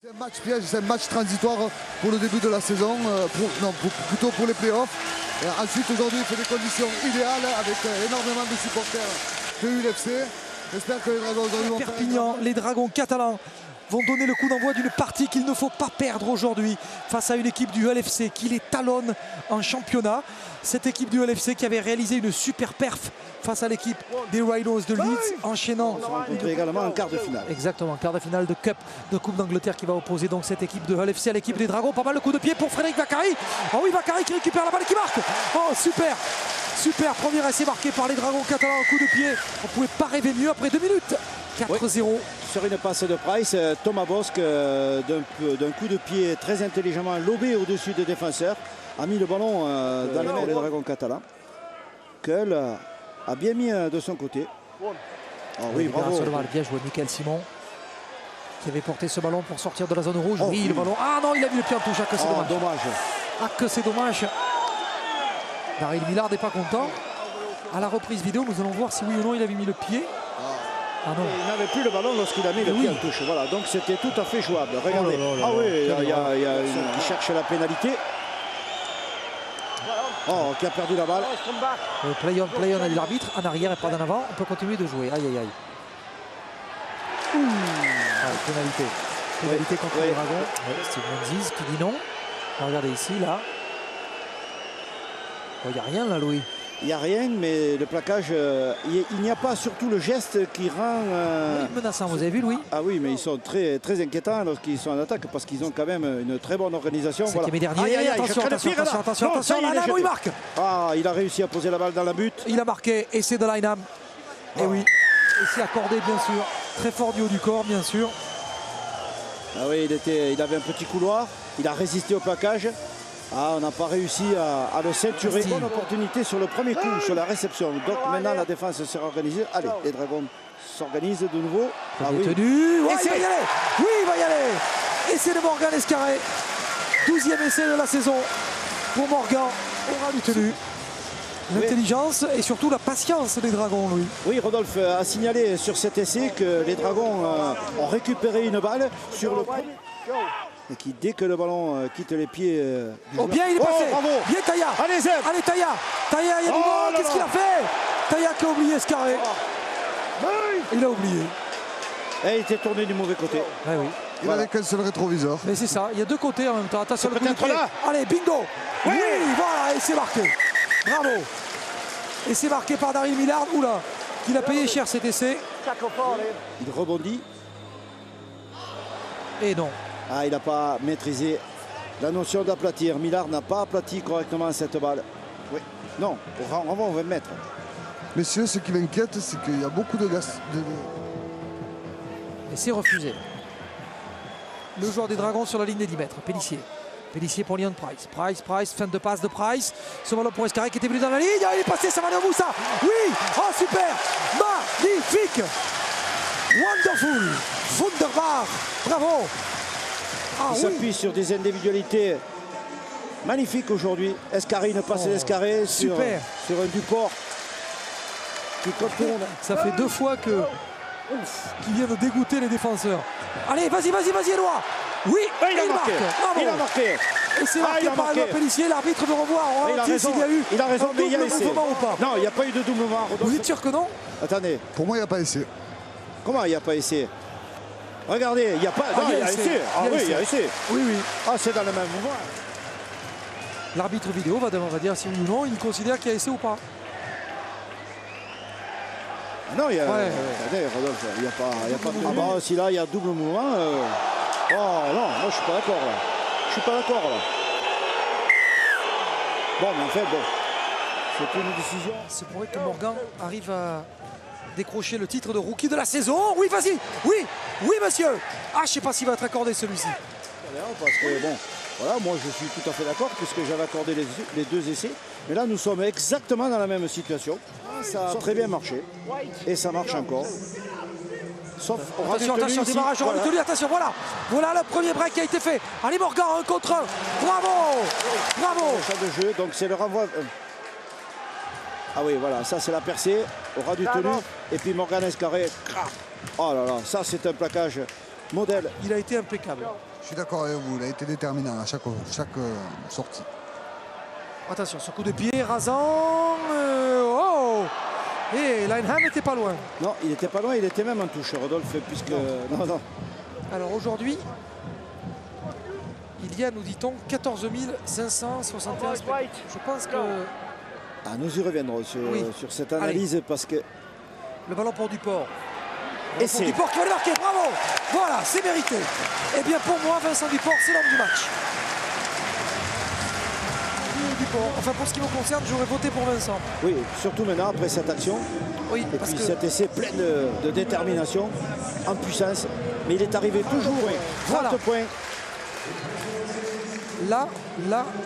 C'est un match piège, c'est un match transitoire pour le début de la saison, plutôt pour les playoffs. Et ensuite, aujourd'hui, il fait des conditions idéales avec énormément de supporters de l'UFC. J'espère que les Dragons aujourd'hui vont Perpignan, les Dragons catalans vont donner le coup d'envoi d'une partie qu'il ne faut pas perdre aujourd'hui face à une équipe du LFC qui les talonne en championnat. Cette équipe du LFC qui avait réalisé une super perf face à l'équipe des Rhinos de Leeds, enchaînant. On se rencontre également en quart de finale. Exactement, quart de finale de Coupe d'Angleterre qui va opposer donc cette équipe de LFC à l'équipe des Dragons. Pas mal de coups de pied pour Frédéric Vaccari. Oh oui, Vaccari qui récupère la balle et qui marque. Oh super, super, premier essai marqué par les Dragons catalans, un coup de pied. On ne pouvait pas rêver mieux après 2 minutes. 4-0. Oui. Sur une passe de Price, Thomas Bosc, d'un coup de pied très intelligemment lobé au-dessus des défenseurs, a mis le ballon dans les mains des Dragons catalans. Keul a bien mis de son côté. Oh oui, bravo. Bien joué, Michael Simon qui avait porté ce ballon pour sortir de la zone rouge. Oui, le ballon. Ah non, il a mis le pied en touche. Ah, que c'est dommage. Ah, que c'est dommage. Daryl Millard n'est pas content. À la reprise vidéo, nous allons voir si oui ou non il avait mis le pied. Ah non. Il n'avait plus le ballon lorsqu'il a mis le pied en touche. Voilà, donc c'était tout à fait jouable. Regardez. Il cherche la pénalité. Oh, qui a perdu la balle. Play on a dit l'arbitre. En arrière et pas en avant. On peut continuer de jouer. Aïe aïe aïe. Pénalité. Pénalité contre les Dragons. Steve Menzies qui dit non. Regardez ici, là. Il n'y a rien là, Louis. Il n'y a rien, mais le plaquage, il n'y a pas surtout le geste qui rend... menaçant, vous avez vu, Louis? Ah oui, mais ils sont très, très inquiétants lorsqu'ils sont en attaque parce qu'ils ont quand même une très bonne organisation. Voilà. Attention, Lanham, il marque. Ah, il a réussi à poser la balle dans la butte. Il a marqué, essai de Lanham. Et oui, essai accordé, bien sûr. Très fort du haut du corps, bien sûr. Ah oui, il avait un petit couloir, il a résisté au plaquage. Ah, on n'a pas réussi à le ceinturer. Bonne opportunité sur le premier coup, sur la réception. Donc maintenant la défense s'est organisée. Allez, les Dragons s'organisent de nouveau. Ah oui, tenu. Ouais, il va y aller. Oui, il va y aller. Essai de Morgan Escarré. 12e essai de la saison pour Morgan. Aura du tenu. L'intelligence et surtout la patience des Dragons, Louis. Oui, Rodolphe a signalé sur cet essai que les Dragons ont récupéré une balle sur le premier. Et qui, dès que le ballon quitte les pieds... bien, il est passé. Bravo. Bien, Taïa. Allez, Taïa. Taïa, il y a du monde. Qu'est-ce qu'il a fait? Taïa qui a oublié Escarré. Il a oublié. Et il était tourné du mauvais côté. Ah, oui. Il avait qu'un seul rétroviseur. Mais c'est ça, il y a deux côtés en même temps. Attention, le peut-être là. Allez, bingo. Oui, voilà, et c'est marqué. Bravo. Et c'est marqué par Daryl Millard. Oula, qu'il a payé cher cet essai. Il rebondit. Et non. Ah, il n'a pas maîtrisé la notion d'aplatir. Millard n'a pas aplati correctement cette balle. Oui. Non, on va 20 mètres. Messieurs, ce qui m'inquiète, c'est qu'il y a beaucoup de gaz. Et c'est refusé. Le joueur des Dragons sur la ligne des 10 mètres. Pélissier. Pélissier pour Leon Price. Price, fin de passe de Price. Ce ballon pour Escarré qui était venu dans la ligne. Il est passé, ça va aller au Moussa. Oui, oh super, magnifique. Wonderful. Wunderbar. Bravo. Il s'appuie sur des individualités magnifiques aujourd'hui. Escarré, une passe d'Escarré sur un Duport qui contourne. Ça fait 2 fois qu'il vient de dégoûter les défenseurs. Allez, vas-y, Éloi. Oui, il a marqué. Il a marqué. Et c'est marqué par Éloi Pélissier. L'arbitre veut revoir. Il a raison, mais il y a essai. Ou pas. Non, il n'y a pas eu de doublement. Vous êtes sûr que non? Attendez. Pour moi, il n'y a pas essai. Comment il n'y a pas essai? Regardez, il n'y a pas... Non, il y a essai. Ah oui, il y a essai. Oui. Ah, c'est dans le même mouvement. L'arbitre vidéo va dire si oui ou non il considère qu'il y a essai ou pas. Non, il y a... Attendez, Rodolphe, il n'y a pas de... Ah bah, si là, il y a double mouvement... Oh non, moi, je ne suis pas d'accord, là. Je suis pas d'accord, là. Bon, mais en fait, c'est une décision. C'est pour que Morgan arrive à décrocher le titre de rookie de la saison. Oui, vas-y. Oui, monsieur. Ah, je ne sais pas s'il va être accordé celui-ci. Parce que bon, voilà, moi je suis tout à fait d'accord puisque j'avais accordé les 2 essais. Mais là, nous sommes exactement dans la même situation. Ça a très bien marché et ça marche encore. Sauf attention, démarrage, attention, voilà le premier break qui a été fait. Allez, Morgan, 1 contre 1. Bravo. Ça de jeu, donc c'est le renvoi. Ah oui, voilà, ça c'est la percée, aura du tenu. Et puis Morgan Escarré. Oh là là, ça c'est un plaquage modèle. Il a été impeccable. suis d'accord avec vous, il a été déterminant à chaque sortie. Attention, ce coup de pied rasant. Oh! Et Linehan n'était pas loin. Non, il n'était pas loin, il était même en touche, Rodolphe, puisque... Non. Alors aujourd'hui, il y a, nous dit-on, 14 561 spectateurs. Je pense que... Ah, nous y reviendrons sur cette analyse parce que... Le ballon pour Duport. Et c'est Duport qui va le marquer, bravo! Voilà, c'est mérité. Et bien pour moi, Vincent Duport, c'est l'homme du match. Duport. Enfin, pour ce qui me concerne, j'aurais voté pour Vincent. Oui, surtout maintenant, après cette action. Oui, et puis cet essai plein de détermination, en puissance. Mais il est arrivé toujours, 30 points. Là,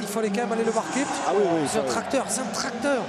il fallait quand même aller le marquer. Ah oui, c'est un tracteur, c'est un tracteur.